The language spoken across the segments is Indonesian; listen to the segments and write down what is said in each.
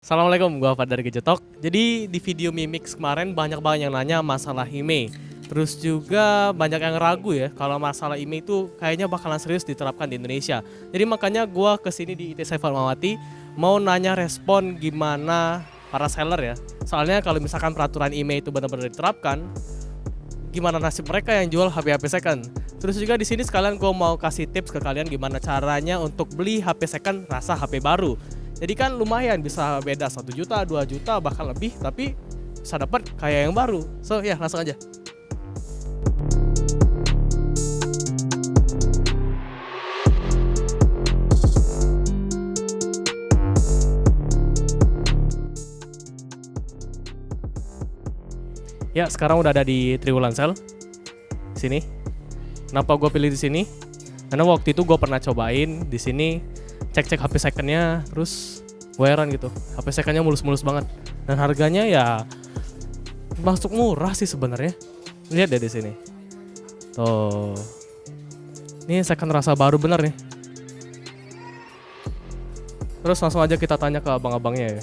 Assalamualaikum, gua Fadar Gejetok. Jadi di video Mimix kemarin banyak banget yang nanya masalah IMEI. Terus juga banyak yang ragu ya kalau masalah IMEI itu kayaknya bakalan serius diterapkan di Indonesia. Jadi makanya gua kesini di ITC Fatmawati mau nanya respon gimana para seller ya. Soalnya kalau misalkan peraturan IMEI itu benar-benar diterapkan, gimana nasib mereka yang jual HP-HP second. Terus juga di sini sekalian gue mau kasih tips ke kalian gimana caranya untuk beli HP second rasa HP baru. Jadi kan lumayan bisa beda 1 juta, 2 juta bahkan lebih, tapi bisa dapat kayak yang baru. So ya langsung aja. Ya sekarang udah ada di Triwulan Sale sini. Kenapa gue pilih di sini? Karena waktu itu gue pernah cobain di sini, cek HP secondnya, terus gue heran gitu, HP secondnya mulus-mulus banget dan harganya ya masuk murah sih sebenarnya. Lihat deh di sini, tuh, ini second rasa baru bener nih. Terus langsung aja kita tanya ke abang-abangnya ya.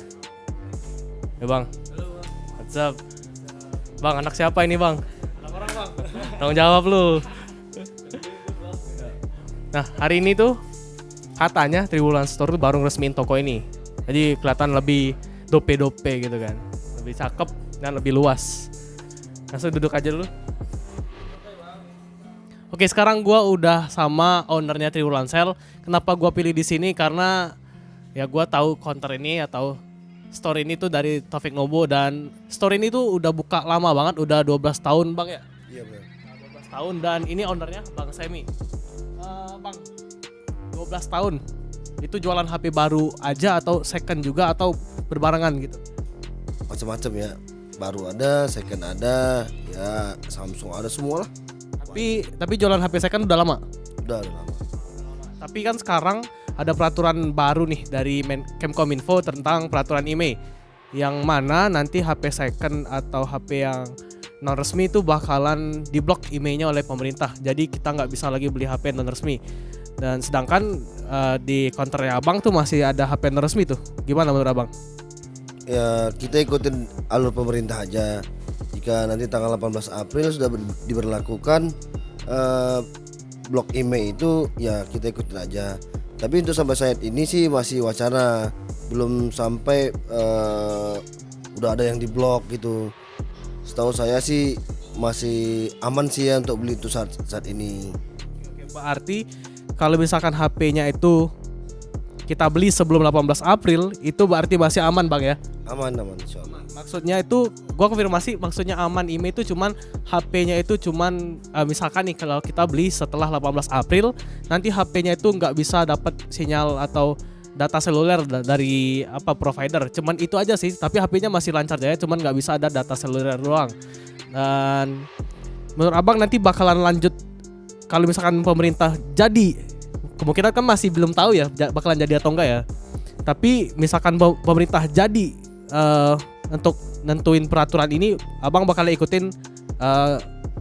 Ya bang, what's up? Bang, anak siapa ini bang? Anak orang bang. Tanggung jawab lu. Nah hari ini tuh katanya Triwulan Store tuh baru resmiin toko ini. Jadi kelihatan lebih dope-dope gitu kan. Lebih cakep dan lebih luas. Langsung duduk aja dulu. Oke, sekarang gua udah sama ownernya Triwulan Sale. Kenapa gua pilih di sini? Karena ya gua tahu counter ini atau store ini tuh dari Taufik Nobo, dan store ini tuh udah buka lama banget, udah 12 tahun Bang ya? Iya bang. 12 tahun, dan ini ownernya Bang Semi. Bang, 12 tahun itu jualan HP baru aja atau second juga atau berbarengan gitu? Macam-macam ya. Baru ada, second ada, ya Samsung ada semua lah. Tapi jualan HP second udah lama. Udah lama. Tapi kan sekarang ada peraturan baru nih dari Kemkominfo tentang peraturan IMEI, yang mana nanti HP second atau HP yang non resmi itu bakalan diblok IMEI-nya oleh pemerintah. Jadi kita nggak bisa lagi beli HP non resmi. Dan sedangkan di counternya abang tuh masih ada HP non resmi tuh. Gimana menurut abang? Ya kita ikutin alur pemerintah aja. Jika nanti tanggal 18 April sudah diberlakukan blok IMEI itu, ya kita ikutin aja. Tapi untuk sampai saat ini sih masih wacana, belum sampai udah ada yang diblok gitu. Setahu saya sih masih aman sih ya untuk beli itu saat ini. Oke, berarti kalau misalkan HP-nya itu kita beli sebelum 18 April itu berarti masih aman Bang ya? Aman insyaallah. Maksudnya itu gua konfirmasi, maksudnya aman IMEI itu cuman HP-nya itu cuman misalkan nih kalau kita beli setelah 18 April nanti HP-nya itu nggak bisa dapat sinyal atau data seluler dari provider, cuman itu aja sih, tapi HP-nya masih lancar aja, cuman nggak bisa ada data seluler doang. Dan menurut abang nanti bakalan lanjut kalau misalkan pemerintah jadi, kemungkinan kan masih belum tahu ya bakalan jadi atau enggak ya, tapi misalkan pemerintah jadi untuk nentuin peraturan ini, abang bakal ikutin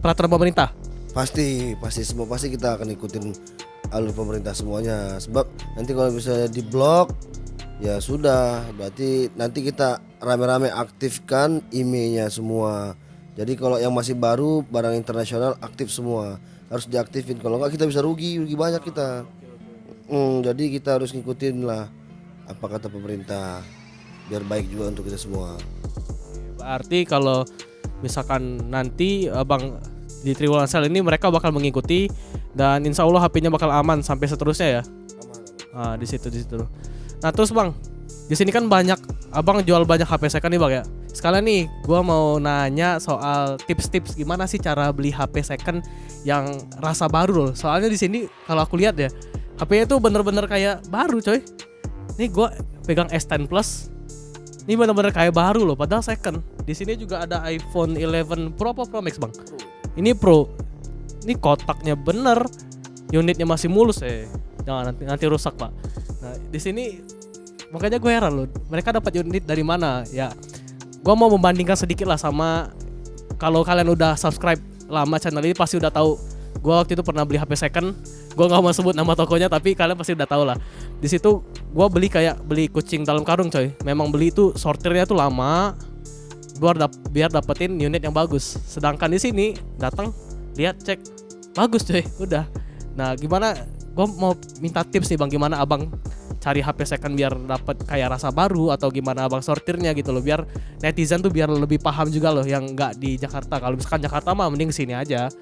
peraturan pemerintah? Pasti kita akan ikutin alur pemerintah semuanya. Sebab nanti kalau bisa diblok, ya sudah, berarti nanti kita rame-rame aktifkan IMEI-nya semua. Jadi kalau yang masih baru, barang internasional aktif semua, harus diaktifin. Kalau enggak kita bisa rugi banyak kita. Jadi kita harus ngikutin lah apa kata pemerintah, biar baik juga untuk kita semua. Berarti kalau misalkan nanti abang di Triwulan Sale ini mereka bakal mengikuti, dan insya Allah HP-nya bakal aman sampai seterusnya ya. Aman. Di situ. Nah terus bang, di sini kan abang jual banyak HP second nih bang ya. Sekalian nih, gua mau nanya soal tips-tips gimana sih cara beli HP second yang rasa baru loh. Soalnya di sini kalau aku lihat ya, HP-nya tuh bener-bener kayak baru coy. Nih gua pegang S10 Plus, ini bener-bener kayak baru loh, padahal second. Di sini juga ada iPhone 11 Pro apa Pro Max bang? Ini Pro. Ini kotaknya bener, unitnya masih mulus jangan nanti rusak pak. Nah di sini makanya gue heran loh, mereka dapat unit dari mana ya? Gue mau membandingkan sedikit lah sama, kalau kalian udah subscribe lama channel ini pasti udah tahu Gua waktu itu pernah beli HP second. Gua nggak mau sebut nama tokonya tapi kalian pasti udah tahu lah. Di situ gua beli kayak beli kucing dalam karung coy. Memang beli itu sortirnya tuh lama. Biar dapetin unit yang bagus. Sedangkan di sini datang lihat cek bagus coy, udah. Nah gimana? Gua mau minta tips nih bang, gimana abang cari HP second biar dapat kayak rasa baru atau gimana abang sortirnya gitu loh, biar netizen tuh biar lebih paham juga loh yang nggak di Jakarta. Kalau misalkan Jakarta mah mending sini aja.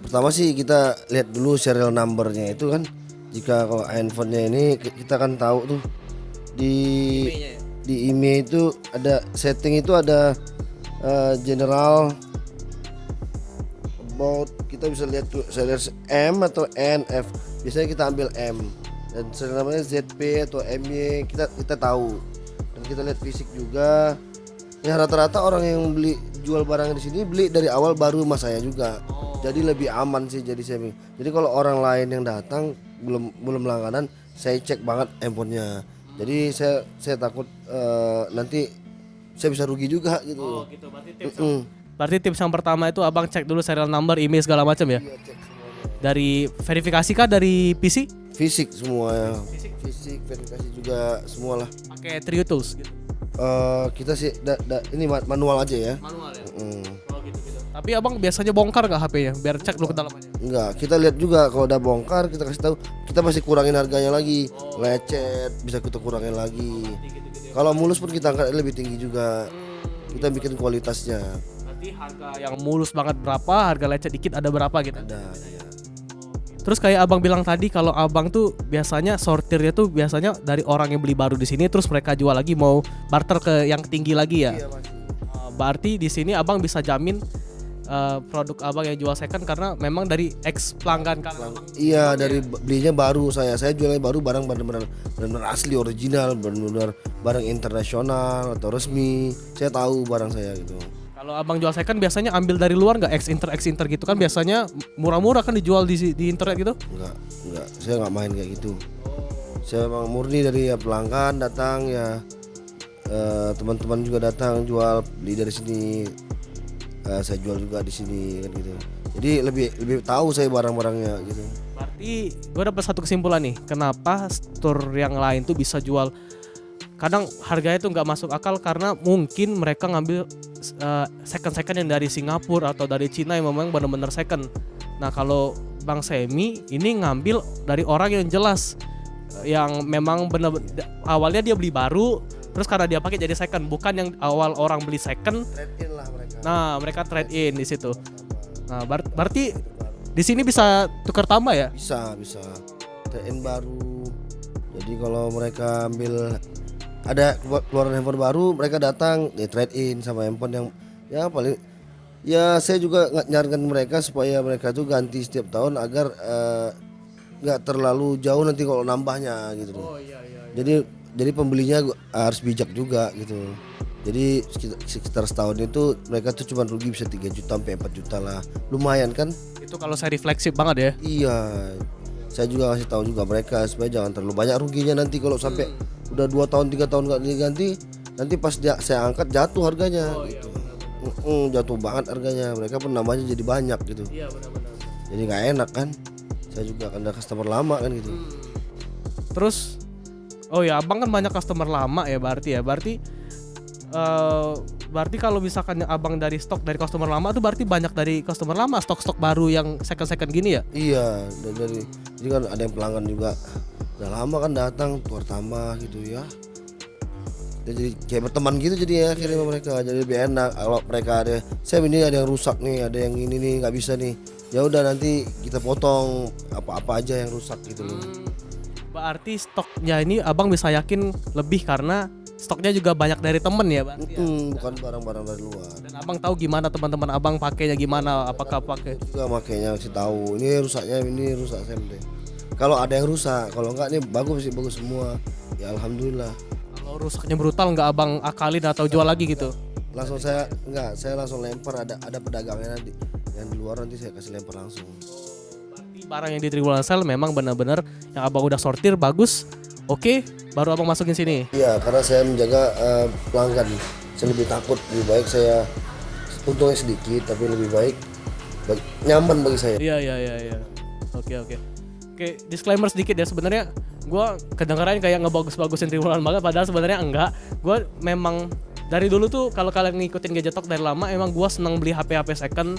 Pertama sih kita lihat dulu serial numbernya itu kan. Jika kalau handphonenya ini kita kan tahu tuh di IMEI itu ada setting, itu ada general about, kita bisa lihat tuh serial M atau NF. Biasanya kita ambil M, dan serial namanya ZP atau MY kita tahu, dan kita lihat fisik juga. Ya rata-rata orang yang jual barang di sini beli dari awal baru mas saya juga. Jadi lebih aman sih jadi saya. Jadi kalau orang lain yang datang belum langganan, saya cek banget handphonenya. Jadi saya takut nanti saya bisa rugi juga gitu. Oh gitu, berarti tips yang pertama itu abang cek dulu serial number, email segala macam ya. Iya, cek semuanya. Dari verifikasi kah dari PC? Fisik semua ya. Fisik verifikasi juga semua lah. Pakai Trio Tools gitu. Kita sih ini manual aja ya. Manual ya. Oh gitu. Tapi abang biasanya bongkar nggak HP-nya biar cek dulu kedalamannya? Enggak, kita lihat juga kalau udah bongkar kita kasih tahu, kita masih kurangin harganya lagi. Lecet bisa kita kurangin lagi. Kalau mulus pun kita angkat lebih tinggi juga. Kita bikin kualitasnya. Berarti harga yang mulus banget berapa, harga lecet dikit ada berapa gitu? Ada ya. Terus kayak abang bilang tadi kalau abang tuh biasanya sortirnya tuh biasanya dari orang yang beli baru di sini terus mereka jual lagi mau barter ke yang tinggi lagi ya. Iya, Mas. Berarti di sini abang bisa jamin produk abang yang jual second karena memang dari ex pelanggan kan. Iya, dari belinya baru saya jualnya baru, barang benar-benar asli original, benar-benar barang internasional atau resmi. Saya tahu barang saya gitu. Kalau abang jual second biasanya ambil dari luar nggak, ex inter gitu kan biasanya murah-murah kan dijual di internet gitu? Enggak, saya nggak main kayak gitu. Saya memang murni dari ya pelanggan datang ya, teman-teman juga datang jual, beli dari sini, saya jual juga di sini kan gitu. Jadi lebih tahu saya barang-barangnya gitu. Berarti gue dapat satu kesimpulan nih, kenapa store yang lain tuh bisa jual kadang harganya tuh nggak masuk akal karena mungkin mereka ngambil second yang dari Singapura atau dari Cina yang memang benar-benar second. Nah kalau Bang Semi ini ngambil dari orang yang jelas, yang memang benar awalnya dia beli baru, terus karena dia pakai jadi second, bukan yang awal orang beli second. Trade in lah mereka. Nah mereka trade in di situ. Nah berarti di sini bisa tukar tambah ya? Bisa trade in baru. Jadi kalau mereka ambil ada keluaran handphone baru, mereka datang trade in sama handphone yang ya paling ya, saya juga nyarankan mereka supaya mereka tuh ganti setiap tahun agar nggak terlalu jauh nanti kalau nambahnya gitu. Iya. Jadi pembelinya harus bijak juga gitu. Jadi sekitar setahun itu mereka tuh cuma rugi bisa 3 juta sampai 4 juta lah. Lumayan kan? Itu kalau saya refleksif banget ya. Iya. Saya juga kasih tahu juga mereka supaya jangan terlalu banyak ruginya nanti kalau sampai udah 2 tahun 3 tahun nggak diganti, nanti pas saya angkat jatuh harganya gitu. Jatuh banget harganya, mereka pun namanya jadi banyak gitu. Iya benar-benar. Jadi nggak enak kan, saya juga kan ada customer lama kan gitu. Terus abang kan banyak customer lama ya, berarti kalau misalkan abang dari stok dari customer lama tuh berarti banyak dari customer lama stok baru yang second gini ya? Iya, jadi kan ada yang pelanggan juga udah lama kan datang tukar tambah gitu ya. Jadi kayak berteman gitu jadi ya akhirnya mereka jadi lebih enak. Kalau mereka saya ini ada yang rusak nih, ada yang ini nih nggak bisa nih, ya udah nanti kita potong apa aja yang rusak gitu loh. Berarti stoknya ini abang bisa yakin lebih karena stoknya juga banyak dari temen ya berarti ya? Bukan barang-barang dari luar. Dan abang tahu gimana teman-teman abang pakainya gimana, apakah pakai juga makainya kasih tahu ini rusaknya, ini rusak SMD. Kalau ada yang rusak, kalau enggak nih bagus semua. Ya alhamdulillah. Kalau rusaknya brutal nggak abang akalin atau jual lagi gitu? Langsung saya langsung lempar, ada pedagangnya nanti yang di luar nanti saya kasih lempar langsung. Berarti barang yang di Triwulan Sale memang benar-benar yang abang udah sortir bagus, oke, baru abang masukin sini. Iya, karena saya menjaga pelanggan. Saya lebih takut, lebih baik saya untungnya sedikit tapi lebih baik nyaman bagi saya. Iya. Oke, disclaimer sedikit ya, sebenarnya gue kedengeran kayak ngebagus-bagusin Triwulan banget, padahal sebenarnya enggak. Gue memang dari dulu tuh kalau kalian ngikutin Gadget Talk dari lama, emang gue seneng beli HP second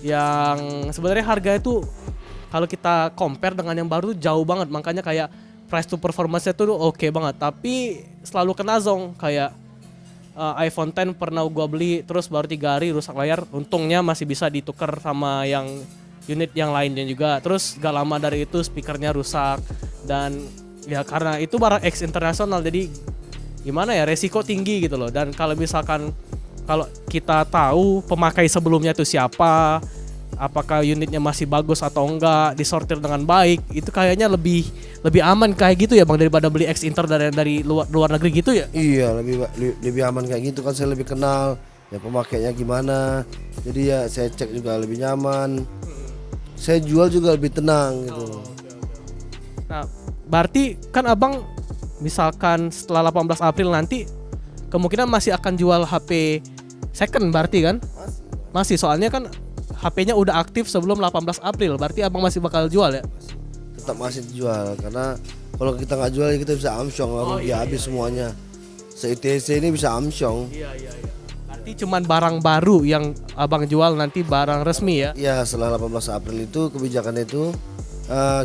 yang sebenarnya harganya tuh kalau kita compare dengan yang baru jauh banget, makanya kayak price to performance-nya tuh oke banget. Tapi selalu kena zong kayak iPhone X pernah gue beli terus baru 3 hari rusak layar, untungnya masih bisa ditukar sama yang unit yang lainnya juga. Terus gak lama dari itu speakernya rusak, dan ya karena itu barang X internasional jadi gimana ya, resiko tinggi gitu loh. Dan kalau misalkan kalau kita tahu pemakai sebelumnya itu siapa, apakah unitnya masih bagus atau enggak, disortir dengan baik, itu kayaknya lebih aman kayak gitu ya Bang, daripada beli X Inter dari luar negeri gitu ya. Iya, lebih aman kayak gitu kan, saya lebih kenal ya pemakainya gimana. Jadi ya saya cek juga lebih nyaman. Saya jual juga lebih tenang gitu. Nah, berarti kan Abang misalkan setelah 18 April nanti kemungkinan masih akan jual HP second berarti kan? Masih, soalnya kan HP-nya udah aktif sebelum 18 April, berarti Abang masih bakal jual ya? Tetap masih dijual, karena kalau kita nggak jual kita bisa amsyong, rugi habis semuanya. Se-ITC ini bisa amsyong. Iya. Berarti cuman barang baru yang Abang jual nanti barang resmi ya? Iya, setelah 18 April itu kebijakan itu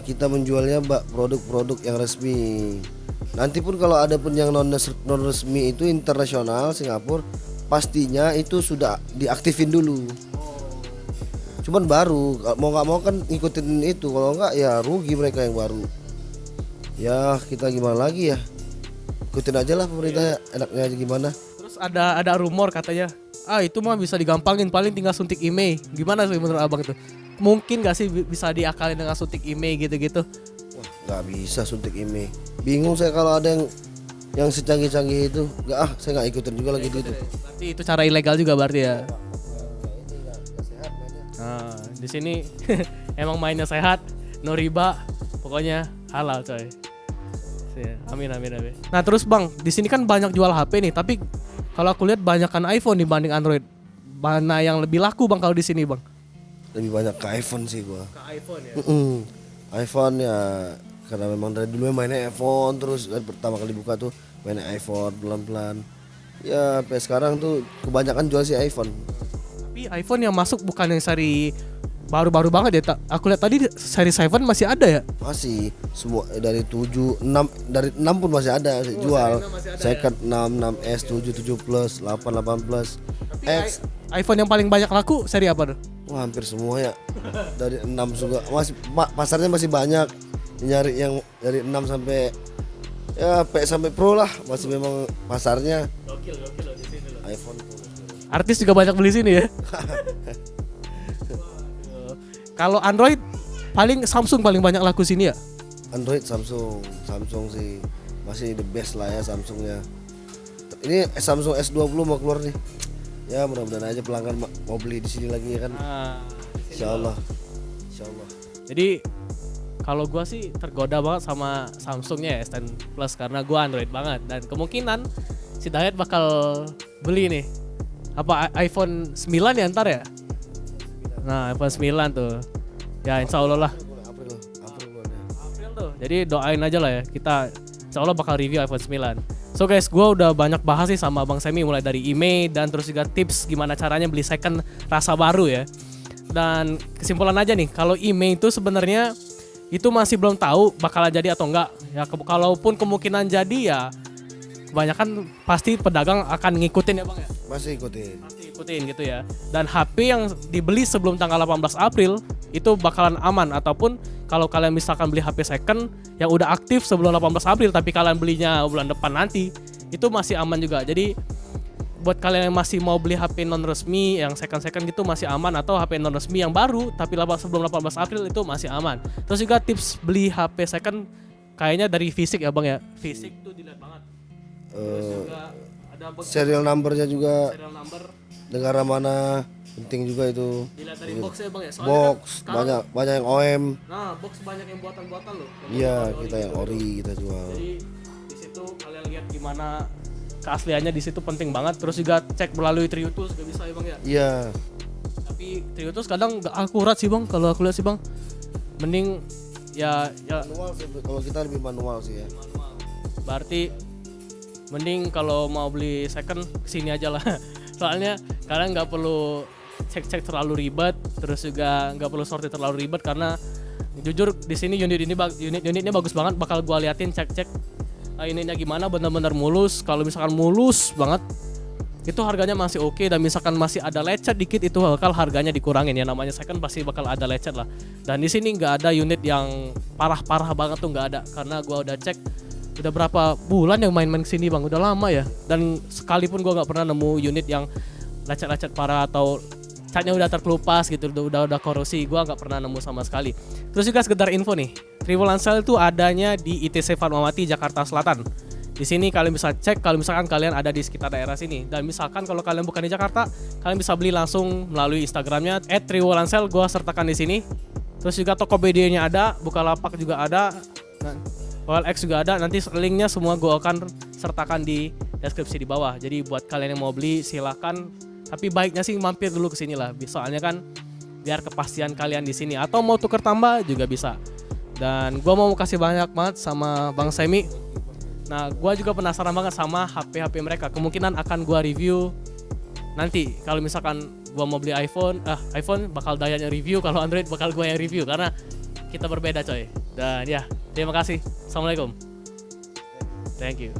kita menjualnya produk-produk yang resmi. Nanti pun kalau ada pun yang non resmi itu internasional Singapura, pastinya itu sudah diaktifin dulu. Cuman baru mau nggak mau kan ngikutin itu, kalau nggak ya rugi mereka yang baru. Ya kita gimana lagi ya, ikutin aja lah pemerintah, enaknya aja gimana. Terus ada rumor katanya, itu mah bisa digampangin, paling tinggal suntik IMEI. Gimana sih menurut Abang itu? Mungkin gak sih bisa diakalin dengan suntik IMEI gitu-gitu? Wah, nggak bisa suntik IMEI. Bingung saya kalau ada yang secanggih-canggih itu. Saya nggak ikutin juga lagi gitu. Berarti itu cara ilegal juga berarti ya? Nah, di sini emang mainnya sehat, no riba, pokoknya halal coy. Amin. Nah terus Bang, di sini kan banyak jual HP nih, tapi kalau aku lihat banyakan iPhone dibanding Android. Mana yang lebih laku Bang kalau di sini Bang? Lebih banyak ke iPhone sih gua. Ke iPhone ya. iPhone ya, karena memang dari dulu mainnya iPhone terus kan, pertama kali buka tuh mainnya iPhone pelan-pelan. Ya sampai sekarang tuh kebanyakan jual sih iPhone. Tapi iPhone yang masuk bukan yang seri baru-baru banget ya. Aku lihat tadi seri 7 masih ada ya? Masih, semua dari 7, 6, dari 6 pun masih ada jual. Second ya? 6, 6S, 7, 7 Plus, 8, 8 Plus. X. iPhone yang paling banyak laku seri apa tuh? Wah, hampir semua ya. Dari 6 juga. Masih pasarnya masih banyak. Nyari yang dari 6 sampai ya P sampai Pro lah, masih memang pasarnya. Gokil di sini loh. iPhone. Artis juga banyak beli sini ya. Kalau Android paling Samsung paling banyak laku sini ya? Android Samsung sih masih the best lah ya Samsungnya. Ini Samsung S20 mau keluar nih. Ya mudah-mudahan aja pelanggan mau beli di sini lagi ya kan. Insyaallah. Jadi kalau gua sih tergoda banget sama Samsungnya ya S10 Plus karena gua Android banget, dan kemungkinan si Dayat bakal beli nih. Apa iPhone 9 ya ntar ya? Nah iPhone 9 tuh. Ya insya Allah lah. April tuh. Jadi doain aja lah ya. Kita insya Allah bakal review iPhone 9. So guys, gue udah banyak bahas sih sama Bang Semi, mulai dari IMEI dan terus juga tips gimana caranya beli second rasa baru ya. Dan kesimpulan aja nih, kalau IMEI itu sebenarnya itu masih belum tahu bakalan jadi atau enggak. Ya kalaupun kemungkinan jadi ya kebanyakan pasti pedagang akan ngikutin ya Bang ya. Masih ikutin Gitu ya. Dan HP yang dibeli sebelum tanggal 18 April itu bakalan aman, ataupun kalau kalian misalkan beli HP second yang udah aktif sebelum 18 April tapi kalian belinya bulan depan nanti, itu masih aman juga. Jadi buat kalian yang masih mau beli HP non resmi yang second gitu masih aman, atau HP non resmi yang baru tapi sebelum 18 April itu masih aman. Terus juga tips beli HP second kayaknya dari fisik ya Bang ya. Fisik tuh dilihat banget. Terus juga ada serial numbernya juga. Serial number. Negara mana penting juga itu. Dilihat dari box ya Bang ya. Soalnya Box kan banyak yang OM. Nah, box banyak yang buatan-buatan loh. Iya, kita yang ori kita jual. Jadi di situ kalian lihat gimana keasliannya, di situ penting banget. Terus juga cek melalui Triutus juga bisa ya Bang ya. Iya. Tapi Trio terus kadang nggak akurat sih bang, kalau aku lihat sih bang. Mending ya Manual sih, kalau kita lebih manual sih ya. berarti mending kalau mau beli second kesini aja lah. Soalnya kalian nggak perlu cek terlalu ribet, terus juga nggak perlu sortir terlalu ribet karena jujur di sini unitnya bagus banget. Bakal gua liatin cek unitnya gimana, benar-benar mulus. Kalau misalkan mulus banget itu harganya masih oke, dan misalkan masih ada lecet dikit itu bakal harganya dikurangin ya, namanya second pasti bakal ada lecet lah. Dan di sini nggak ada unit yang parah banget tuh, nggak ada, karena gua udah cek udah berapa bulan yang main-main kesini bang, udah lama ya, dan sekalipun gua nggak pernah nemu unit yang lecet parah atau catnya udah terkelupas gitu, udah korosi, gua nggak pernah nemu sama sekali. Terus juga sekedar info nih, Trio Lancel itu adanya di ITC Fatmawati Jakarta Selatan. Di sini kalian bisa cek kalau misalkan kalian ada di sekitar daerah sini, dan misalkan kalau kalian bukan di Jakarta, kalian bisa beli langsung melalui Instagramnya @triwolancel, gua sertakan di sini. Terus juga Tokopedia-nya ada, Bukalapak juga ada, OLX juga ada. Nanti linknya semua gua akan sertakan di deskripsi di bawah. Jadi buat kalian yang mau beli silakan. Tapi baiknya sih mampir dulu ke sini lah, soalnya kan biar kepastian kalian di sini. Atau mau tuker tambah juga bisa. Dan gua mau kasih banyak banget sama Bang Semi. Nah, gua juga penasaran banget sama HP mereka. Kemungkinan akan gua review nanti. Kalau misalkan gua mau beli iPhone bakal Dayanya review, kalau Android bakal gua yang review karena kita berbeda coy. Dan ya, terima kasih. Assalamualaikum. Thank you.